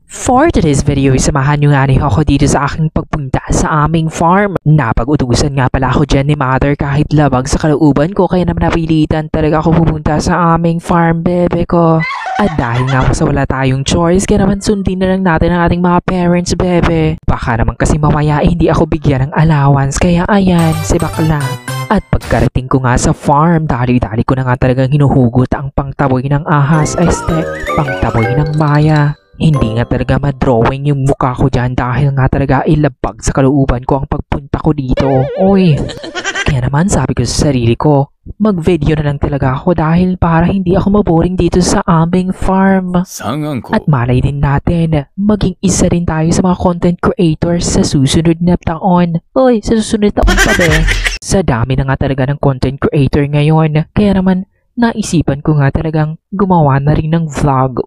For today's video, samahan nyo nga niyo ako dito sa aking pagpunta sa aming farm. Napag-utusan nga pala ako dyan ni Mother kahit labag sa kalooban ko, kaya naman napilitan talaga ako pupunta sa aming farm, bebe ko. At dahil nga sa wala tayong choice, kaya naman sundin na lang natin ang ating mga parents, bebe. Baka naman kasi mamaya hindi ako bigyan ng allowance, kaya ayan, si bakla. At pagkarating ko nga sa farm, dali-dali ko na nga talagang hinuhugot ang pangtaboy ng ahas, pangtaboy ng maya. Hindi nga talaga ma-drawing yung mukha ko dyan dahil nga talaga ilabag sa kalooban ko ang pagpunta ko dito. Oy, kaya naman sabi ko sa sarili ko, mag-video na lang talaga ako dahil para hindi ako maboring dito sa aming farm. At malay din natin, maging isa rin tayo sa mga content creators sa susunod na taon. Oy, sa susunod na taon pa be. Sa dami na nga talaga ng content creator ngayon, kaya naman naisipan ko nga talagang gumawa na rin ng vlog.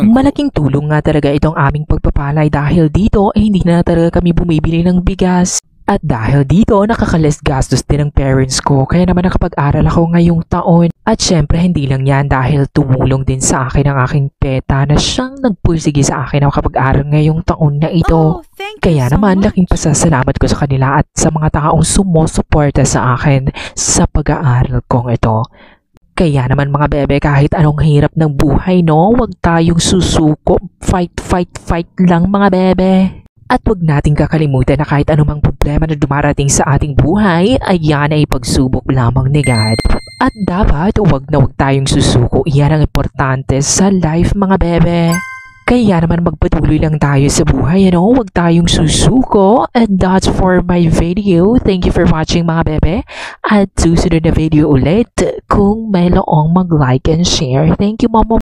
Malaking tulong nga talaga itong aming pagpapalay dahil dito ay hindi na talaga kami bumibili ng bigas. At dahil dito nakaka-less gastos din ng parents ko, kaya naman nakapag-aral ako ngayong taon. At syempre hindi lang yan dahil tumulong din sa akin ang aking peta na siyang nagpursige sa akin na makapag-aral ngayong taon na ito. Kaya naman laking pasasalamat ko sa kanila at sa mga taong sumusuporta sa akin sa pag-aaral kong ito. Kaya naman mga bebe, kahit anong hirap ng buhay, no, wag tayong susuko. Fight lang mga bebe. At wag nating kakalimutan na kahit anumang problema na dumarating sa ating buhay, ayan ay pagsubok lamang ni God. At dapat wag na wag tayong susuko. Iyan ang importante sa life mga bebe. Kaya naman magpatuloy lang tayo sa buhay, ano? Huwag tayong susuko. And that's for my video. Thank you for watching mga bebe. At susunod na video ulit kung may loong mag-like and share. Thank you, mama.